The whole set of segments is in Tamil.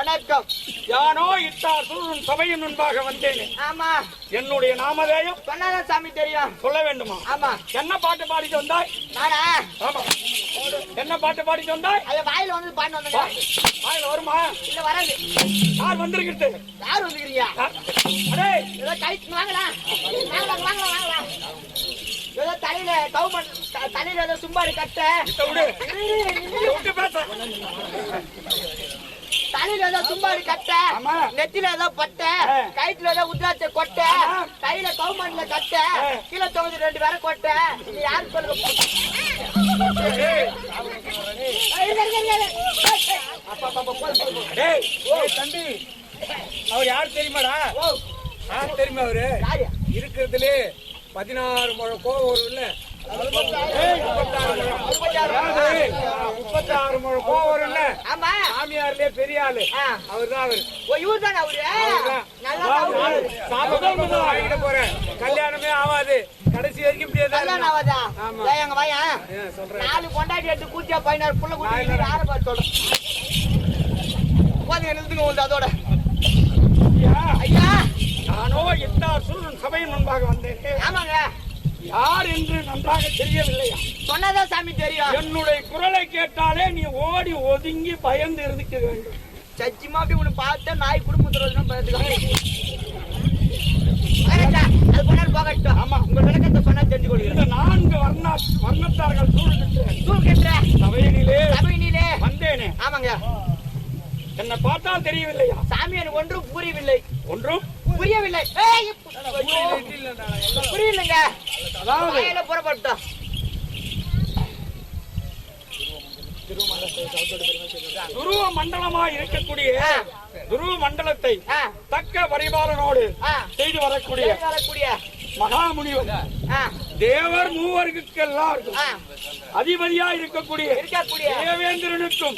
வணக்கம். யானோ இட்டார் சூழன் சபையின் முன்பாக வந்தேனே. ஆமா. என்னுடைய நாமதேயம் சொன்னாதான் சாமி தெரியும். சொல்ல வேண்டுமா? ஆமா. என்ன பாட்டு பாடிட்டு வந்தாய்? நானா? ஆமா. என்ன பாட்டு பாடிட்டு வந்தாய்? அது வாயில வந்து பாட்டு வந்தேன். வாயில வருமா? இல்ல வராது. யார் வந்திருக்கிறது? யார் வந்துக்கிறீங்க? அடே ஏதோ கைக்கு வாங்கலாம். வாங்கலாம். ஏதோ தலையில தலையில ஏதோ சும்பாடு கட்ட. விட்டு பேச. தலையில ஏதோ சும்பாடு கட்ட, நெத்தில ஏதோ பட்ட, கைத்துல ஏதோ உத்ராட்ச கொட்ட, கையில கவுமண்ல கட்ட, கீழே தொகுதி 2 பேரை கொட்ட. இது யாரு சொல்லுங்க? தம்பி, அவர் யார் தெரியுமாடா? யார் தெரியுமா? அவரு இருக்கிறதுல 16 முழம் கோவம் வரும் இல்ல, 36 முழம் கோவம் வரும் இல்ல. ஆமா. சாமியார்லயே பெரிய ஆளு அவர்தான். அவரு இவர் தானே? அவரு வாங்கிட்டு போறேன். கல்யாணமே ஆகாது, கடைசி வரைக்கும் கல்யாணம் ஆகாதா? எங்க வாயா சொல்றேன். 4 பொண்டாட்டி 8 கூட்டியா 16 புள்ள கூட்டி ஆரம்ப சொல்றேன். நிறுத்துங்க வந்து அதோட. ஐயா, நானோ இட்டார் சூழன் சபையின் முன்பாக வந்தேன். ஆமாங்க. யார் என்று நன்றாக தெரியவில்லையா? சொன்னதான் சாமி தெரியும். என்னுடைய குரலை கேட்டாலே நீ ஓடி ஒதுங்கி பயந்து இருந்துக்க வேண்டும். சச்சிமா அப்படி ஒண்ணு பார்த்தா நாய் குடும்பத்துல பயந்துக்க. அது கொண்டாடு போகட்டும். ஆமா, உங்க விளக்கத்தை சொன்னா தெரிஞ்சு கொள்கிறேன். இந்த 4 வர்ணத்தார்கள் சூழ்கின்ற சபையினிலே வந்தேனே. ஆமாங்க. என்னை பார்த்தால் தெரியவில்லையா? சாமி எனக்கு ஒன்றும் புரியவில்லை. ஒன்றும் புரியவில்லை. புரியலங்க. அதாவது புறப்பட்டோம். துருவ மண்டலமாய் இருக்கக்கூடிய துருவ மண்டலத்தை தக்க பரிபாலனோடு செய்து வரக்கூடிய மகாமுனிவர் தேவர் மூவருக்கு எல்லாருக்கும் அதிபதியா இருக்கக்கூடிய தேவேந்திரனுக்கும்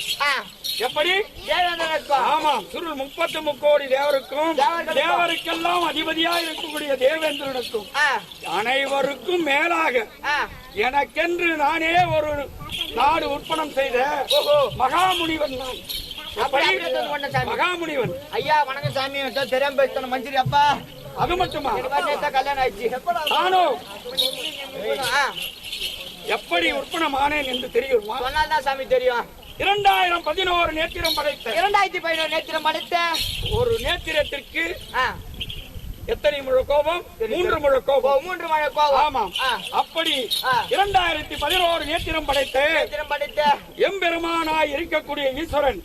எப்படி? ஆமாம், சுருள் 33 கோடி தேவருக்கும் தேவருக்கெல்லாம் அதிபதியா இருக்கக்கூடிய தேவேந்திரனுக்கும் அனைவருக்கும் மேலாக எனக்கென்று நானே ஒரு நாடு உற்பணம் செய்த மகாமுனிவன் நான். மகாமுனிவன். ஐயா வணக்கம் சாமி. தெரியாம பேசணும் மந்திரி அப்பா. அது மட்டுமா? கல்யாணம் ஆயிடுச்சு. நானோ எப்படி உற்பணம் ஆனேன் என்று தெரியுமா? சொன்னால்தான் சாமி தெரியும். 2011 நேத்திரம் படைத்த 2011 நேத்திரம் படைத்த ஒரு நேத்திரத்திற்கு எத்தனை முழ கோபம்? 3 முழ கோபம். 3 முழ கோபம். ஆமாம். அப்படி 2011 நேத்திரம் படைத்த எம்பெருமானாய் இருக்கக்கூடிய ஈஸ்வரன்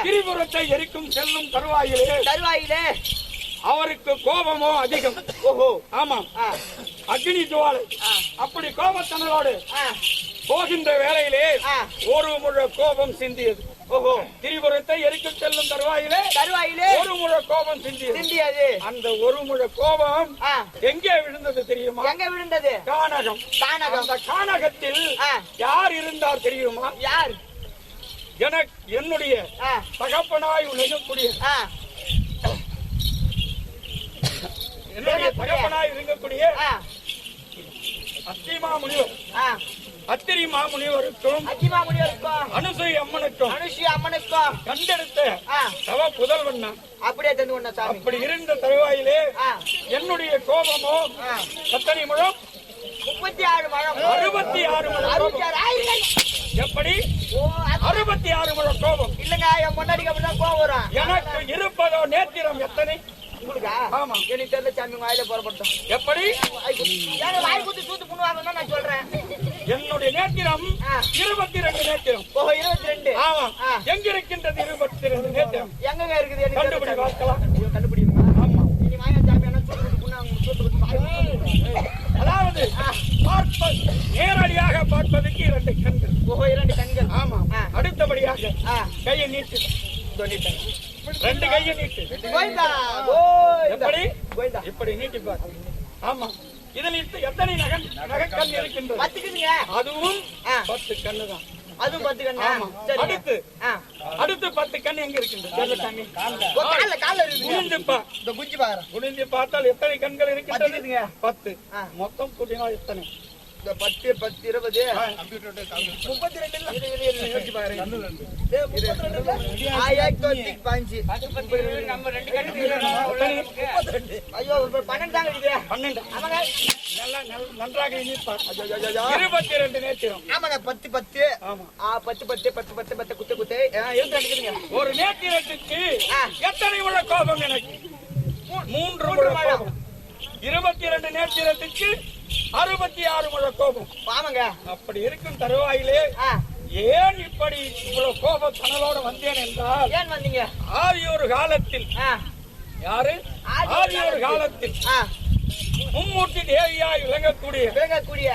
திரிபுரத்தை எரிக்கும் செல்லும் தருவாயிலே அவருக்கு கோபமோ அதிகம். ஓஹோ. ஆமாம், அக்னி ஜுவாலை. அப்படி கோபத்தனோடு போகின்ற வேளையிலே 1 முழ கோபம் சிந்தியது. ஓஹோ. திரிபுரத்தை எரிக்க செல்லும் தருவாயிலே 1 முழ கோபம் சிந்தியது. அந்த 1 முழ கோபம் எங்கே விழுந்தது தெரியுமா? எங்க விழுந்தது? கானகம். அந்த கானகத்தில் யார் இருந்தார் தெரியுமா? யார்? என்னுடைய தகப்பனாய் உலகக்கூடிய என்னுடைய தகப்பனாய் இருக்கக்கூடிய அத்திமா முனிவருக்கும் அனுசூய அம்மனுக்கும் கண்டெடுத்த தவ புதல்வன் நான். அப்படியே தந்து கொண்ட சாமி. அப்படி இருந்த தருவாயிலே என்னுடைய கோபமோ எத்தனை முழம்? 36 முழம். 66 முழம். எப்படி? 66 முழம் கோபம். இல்லங்க, என் பொண்டாட்டிக்கு அப்படிதான் கோபம் வரும். எனக்கு இருப்பதோ நேத்திரம் எத்தனை? உங்களுக்கா? ஆமா. எனக்கு தெரியல சாமி. வாயில புறப்பட்டோம். எப்படி? வாய் குத்தி சூத்து பண்ணுவாங்கன்னு நான் சொல்றேன். என்னுடைய நேத்திரம் 22 நேத்திரம். ஓ, 22. ஆமா. எங்க இருக்கின்றது 22 நேத்திரம்? எங்க இருக்குது? கண்டுபிடி பார்க்கலாம். கண்டுபிடிங்க. ஆமா. நீ வாயா சாமி. என்ன சூத்து பண்ணுவாங்க? சூத்து. அதாவது நேரடியாக பார்ப்பதற்கு 2 கண்கள். ஓஹோ, 2 கண்கள். ஆமா. அடுத்தபடியாக கையை நீட்டு. 2 கையை நீட்டு. எப்படி? இப்படி நீட்டி பார். ஆமா. இதில் எத்தனை நகக்கண் இருக்கின்றது? 10 கண்ணுங்க. அதுவும் 10 கண்ணு தான். அதுவும் 10 கண்ணு. அடுத்து 10 கண் எங்க இருக்கின்றது? கால்ல இருக்கு. குனிந்து பார்த்தால் எத்தனை கண்கள் இருக்கின்றது? 10. மொத்தம் கூட்டினால் எத்தனை? இந்த 10 10 20 32 நம்ம ரெண்டு கட்டு ஐயோ 12 தாங்க இது 12 ஆமாங்க நன்றாக இனிப்பார் 22 நேத்திரம் ஆமாங்க 10 10 ஆமா 10 10 10 10 10 குத்து குத்து இருந்து அடிக்குதுங்க ஒரு நேத்திரத்துக்கு எத்தனை முழ கோபம் எனக்கு 3 முழ கோபம் 22 நேத்திரத்துக்கு 66 முழ கோபம் ஆமாங்க அப்படி இருக்கும் தருவாயிலே ஏன் இப்படி இவ்வளவு கோப கனலோட வந்தேன் என்றால் ஏன் வந்தீங்க ஆதியொரு காலத்தில் யாரு ஆதியொரு காலத்தில் மும்மூர்த்தி தேவியாய் விளங்கக்கூடிய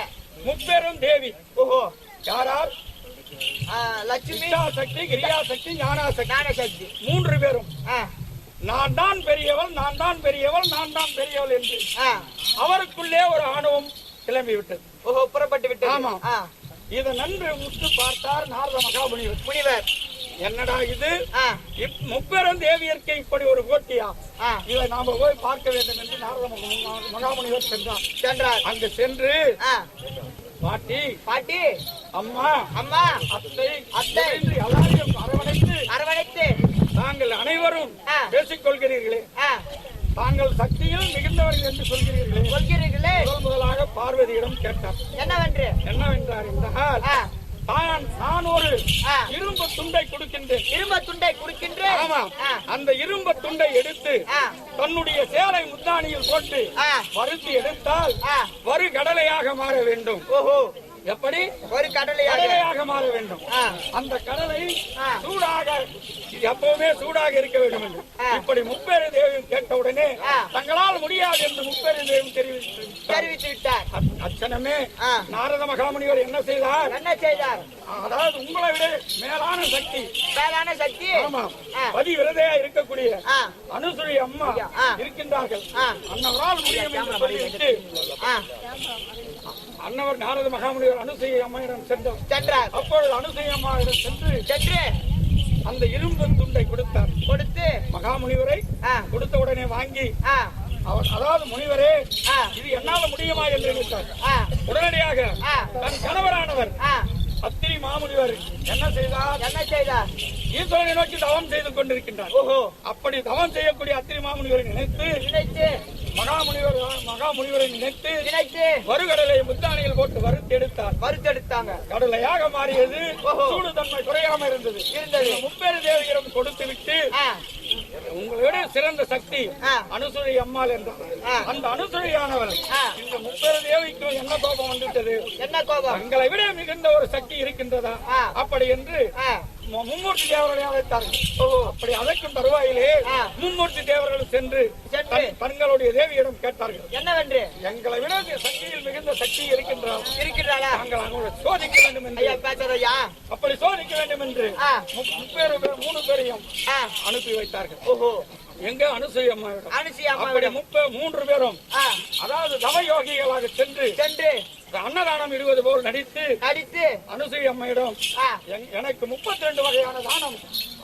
முப்பெரும் தேவி ஓஹோ யாரார் லட்சுமி சக்தி கிரியாசக்தி ஞானாசக்தி 3 பேரும் நான் தான் பெரியவள் நான் தான் பெரியவள் நான் தான் பெரியவள் என்று அவருக்குள்ளே ஒரு ஆணவம் கிளம்பி விட்டது ஓஹோ புறப்பட்டு விட்டது ஆமா இதை நன்று முத்து பார்த்தார் நாரத மகாமுனிவர் என்னடா இது முப்பெரும் தேவியர்க்கு இப்படி ஒரு போட்டியா இதை நாம போய் பார்க்க வேண்டும் என்று நாரத மகாமுனிவர் சென்றார் அங்கு சென்று பாட்டி அம்மா அத்தை என்று எல்லாரையும் அரவணைத்து தாங்கள் அனைவரும் பேசிக் கொள்கிறீர்களே தாங்கள் சக்தியில் மிகுந்தவர்கள் என்று சொல்கிறீர்களே முதலாக பார்வதியிடம் கேட்டார் என்னவென்றார் என்றால் நான் ஒரு இரும்பு துண்டை கொடுக்கின்றேன் ஆமா அந்த இரும்பு துண்டை எடுத்து தன்னுடைய சேலை முந்தானியில் போட்டு வருத்தி எடுத்தால் வரு கடலையாக மாற வேண்டும் ஓஹோ எப்படி ஒரு கடலையாக மாற வேண்டும் அந்த கடலை சூடாக எப்பவுமே சூடாக இருக்க வேண்டும் என்று இப்படி முப்பெரு தேவியும் கேட்டவுடனே தங்களால் முடியாது என்று முப்பெரு தேவியும் தெரிவித்து விட்டார் அச்சனமே நாரத மகாமுனிவர் என்ன செய்தார் அதாவது உங்களை விட மேலான சக்தி ஆமா பதிவிரதையா இருக்கக்கூடிய அனுசுரி அம்மா இருக்கின்றார்கள் அன்னவரால் முடியும் என்று சொல்லிவிட்டு அன்னவர் நாரத மகாமுனிவர் அனுசூயை அம்மாயிடம் சென்றார் அப்பொழுது அனுசூயை அம்மாவிடம் சென்று அந்த இரும்பு துண்டை கொடுத்து மகாமுனிவரை கொடுத்த உடனே வாங்கி அவர் அதாவது முனிவரே இது என்னால முடியுமா என்று நினைத்தார் உடனடியாக தன் கணவரானவர் அத்திரி மாமுனிவர் என்ன செய்தார் ஈஸ்வரனை நோக்கி தவம் செய்து கொண்டிருக்கின்றார் ஓஹோ அப்படி தவம் செய்யக்கூடிய அத்திரி மாமுனிவரை நினைத்து மகாமுனிவரை நினைத்து வருகடலை முத்தானியில் போட்டு வறுத்தெடுத்தாங்க கடலையாக மாறியது சூடு தன்மை குறையாம இருந்தது முப்பெரு தேவியிடம் கொடுத்து விட்டு உங்களோட சிறந்த சக்தி அனுசுரை அம்மாள் என்றார் அந்த அனுசுரையானவர் இந்த முப்பெரு தேவிக்கு என்ன கோபம் வந்துவிட்டது தங்களை விட மிகுந்த ஒரு சக்தி இருக்கின்றதா அப்படி என்று மும்மூர்த்தி தேவர்களை அழைத்தார்கள் அப்படி அழைக்கும் தருவாயிலே மும்மூர்த்தி தேவர்கள் சென்று தங்களுடைய தேவியிடம் கேட்டார்கள் என்னவென்று எங்களை விட சக்தியில் மிகுந்த சக்தி இருக்கின்றாரா நாங்கள் அவங்களை சோதிக்க வேண்டும் என்று அப்படி சோதிக்க வேண்டும் என்று 3 பேரையும் அனுப்பி வைத்தார்கள் ஓஹோ எங்க அனுசூய அம்மாவிடம் 3 பேரும் அதாவது தவயோகிகளாக சென்று அன்னதானம் இடுவது போல் நடித்து அனுசூய அம்மையிடம் எனக்கு 32 வகையான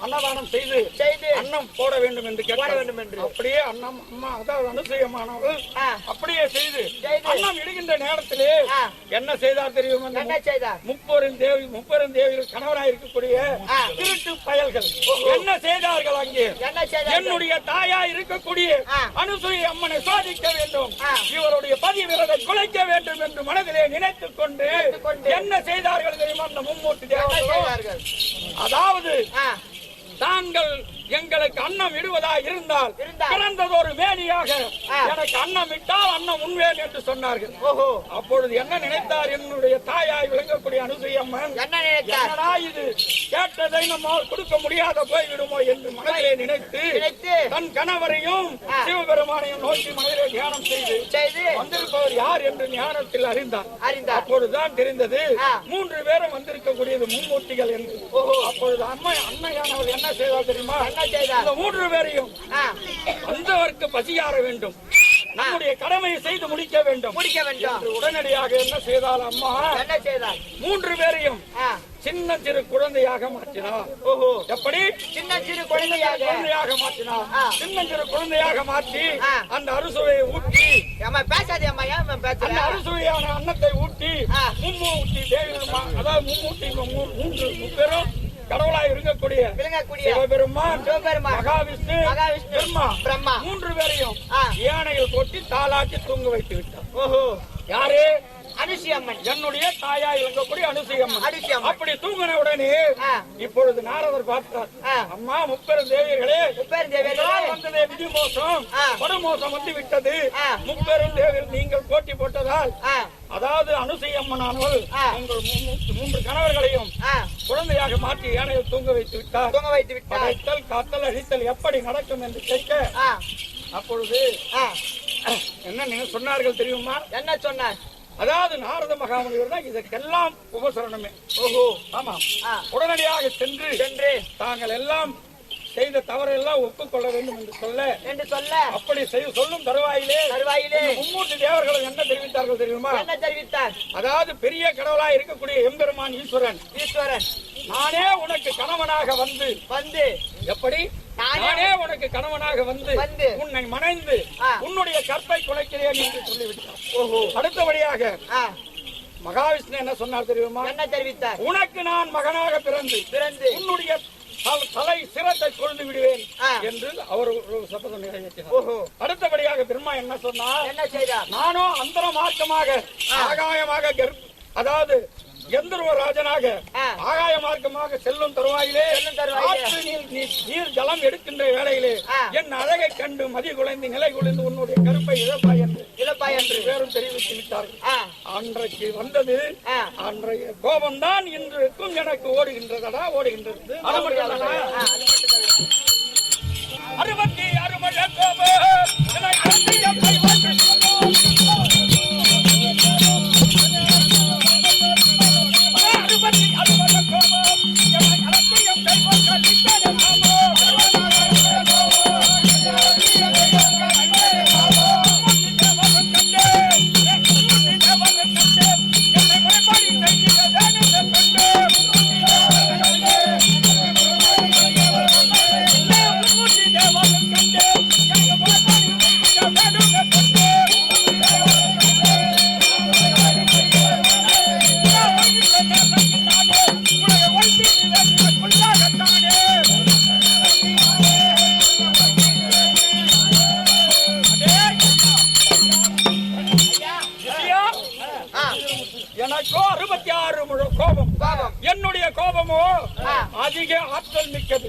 அன்னதானம் செய்து அன்னம் போட வேண்டும் என்று கேட்க வேண்டும் என்று அப்படியே அன்னம் அம்மா அதாவது அனுசூய அம்மானவர்கள் அப்படியே செய்து அன்னம் இடுகின்ற நேரத்திலே என்ன செய்தார் தெரியும் முப்பெரும் தேவிகள் கணவராக இருக்கக்கூடிய திருட்டு பயல்கள் என்ன செய்தார்கள் அங்கே என்னுடைய தாயா இருக்கக்கூடிய அனுசூய அம்மனை சோதிக்க வேண்டும் இவருடைய பதிவிரதை குலைக்க வேண்டும் என்று மனதில் நினைத்துக் கொண்டு என்ன செய்தார்கள் தெரியுமா அந்த மும்மூர்த்தி தேவர்கள் அதாவது தாங்கள் எங்களுக்கு அன்னம் இடுவதா இருந்தால் பிறந்ததொரு மேனியாக எனக்கு அன்னம் இட்டால் அன்னம் உண்வேன் என்று சொன்னார்கள் ஓஹோ அப்பொழுது என்ன நினைத்தார் என்னுடைய தாயாய் விளங்கக்கூடிய அனுசூய அம்மன் என்னடா இது கேட்டதை நம்மால் கொடுக்க முடியாத போய்விடுமோ என்று மனதிலே நினைத்து தன் கணவரையும் சிவபெருமானையும் நோக்கி மனதிலே தியானம் செய்து வந்திருப்பவர் யார் என்று ஞானத்தில் அறிந்தார் அப்பொழுதுதான் தெரிந்தது 3 பேரும் வந்திருக்கக்கூடியது மும்மூர்த்திகள் என்று அப்பொழுது அன்னையானவர் என்ன செய்தார் தெரியுமா 3 பேரையும் அந்தவருக்கு பசியாற வேண்டும் நம்முடைய கடமையை செய்து முடிக்க வேண்டும் என்று உடனடியாக என்ன செய்தால் அம்மா என்ன செய்தால் 3 பேரையும் சின்ன சிறு குழந்தையாக மாற்றினார். ஓஹோ, எப்படி சின்ன சிறு குழந்தையாக மாற்றினார்? சின்ன சிறு குழந்தையாக மாற்றி அந்த அறுசுவையை ஊட்டி, அம்மா பேசாதே அம்மா, ஏன் பேசுற? அந்த அறுசுவையான அன்னத்தை ஊட்டி மும்மூர்த்தி தேவி, அதாவது மும்மூர்த்தி 3 முப்பெரும் கடவுளாய் இருக்கக்கூடிய சிவபெருமான், மகாவிஷ்ணு, பிரம்மா 3 பேரையும் யானையில் கொட்டி தாளாட்டி தூங்க வைத்து விட்டார். ஓஹோ, யாரு? அனுசி அம்மன், என்னுடைய தாயா இருக்கக்கூடிய அனுசி அம்மன். அப்படி தூங்கின உடனே இப்பொழுது நாரதர் பார்த்தார், அம்மா முப்பெரும் தேவியர்களே, வந்ததே விதி மோசம், படுமோசம் வந்து விட்டது. முப்பெரும் தேவியர் நீங்கள் போட்டி போட்டதால், அதாவது அனுசி அம்மனானவள் உங்கள் 3 கணவர்களையும் குழந்தையாக மாற்றி யானையில் தூங்க வைத்து விட்டார். படைத்தல், காத்தல், அழித்தல் எப்படி நடக்கும் என்று கேட்க, அப்பொழுது என்ன நீங்க சொன்னார்கள் தெரியுமா? என்ன சொன்னார்? அதாவது நாரத மகாமுனிவர் தான் இதற்கெல்லாம் உபசரணமே. ஓஹோ, ஆமா. உடனடியாக சென்று தாங்கள் எல்லாம் செய்த தவறெல்லாம் ஒப்புக்கொள்ள வேண்டும் என்று சொல்ல அப்படி சொல்லும் தருவாயிலே மும்மூர்த்தி தேவர்கள் என்ன தெரிவித்தார்கள் தெரியுமா? என்ன தெரிவித்தார்? அதாவது பெரிய கடவுளா இருக்கக்கூடிய எம்பெருமான் ஈஸ்வரன் நானே உனக்கு கணவனாக வந்து எப்படி நானே உனக்கு கணவனாக வந்து உன்னை மனைந்து உன்னுடைய கற்பை குலைக்கிறேன் என்று சொல்லிவிட்டார். ஓஹோ, அடுத்தபடியாக மகாவிஷ்ணு என்ன சொன்னார் தெரியுமா? என்ன தெரிவித்தார்? உனக்கு நான் மகனாக பிறந்து உன்னுடைய தலை சிரத்தை கொண்டு விடுவேன் என்று அவர் ஒரு சபதம் நிறைவேற்றினார். அடுத்தபடியாக பிரம்மா என்ன சொன்னார்? என்ன செய்தார்? நானோ அந்தர மார்க்கமாக ஆகாயமாக அதாவது எந்தர்வ ராஜனாக ஆகாய மார்க்கமாக செல்லும் தருவாயிலே நீர் ஜலம் எடுக்கின்ற வேளையிலே என் அழகை கண்டு மதி குலைந்து நிலை குலைந்து உன்னுடைய கருப்பை இழப்பாய் என்று பேரும் தெரிவித்து விட்டார்கள். அன்றைக்கு வந்தது அன்றைய கோபம்தான் இன்றைக்கும் எனக்கு ஓடுகின்றதடா, ஓடுகின்றது. அது மட்டும் 66 மழை கோபம் எனக்கோ 66 முழு கோபம். என்னுடைய கோபமோ அதிக ஆற்றல் மிக்கது.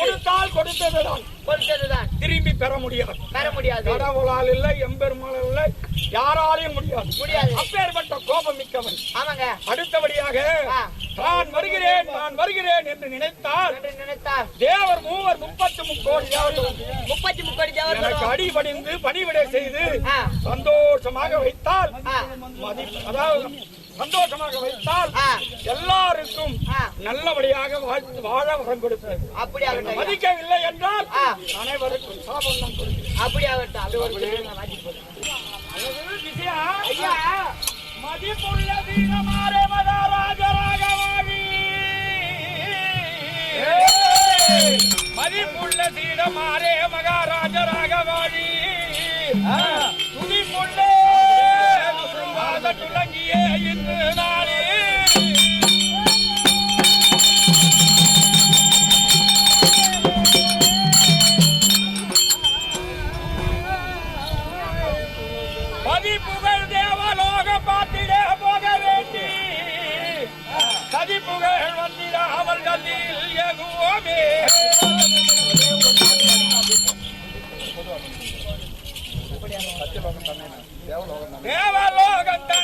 கொடுத்தால் கொடுத்ததுதான் திரும்பி பெற முடியாது. கடவுளால் இல்லை, எம்பெருமானால் இல்லை, யாராலையும் முடியாது. அப்பேற்பட்ட கோபம் மிக்கவன். அடுத்தபடியாக நான் வருகிறேன் என்று நினைத்தால் தேவர் மூவர் 33 கோடி தேவர்கள் எனக்கு அடிபணிந்து பணிவிடை செய்து சந்தோஷமாக வைத்தால், அதாவது சந்தோஷமாக வைத்தால் எல்லாருக்கும் நல்லபடியாக வாழ வரம் கொடுப்பேன். மதிக்கவில்லை என்றால் அனைவருக்கும் சாபம் தான் கொடுக்கிறேன். மதிப்புள்ள வீரமாரே மகாராஜராகவாழி, மதிப்புள்ள சீடமாரே மகாராஜராகவாழி, துணிப்புள்ளே துலங்கியே இன்று நாளே பதிப்புகள் தேவலோக பாத்திடே போக வேண்டி சதிப்புகள் வந்திட அவர்களில் எகுவோமே. தேவலோகத்தை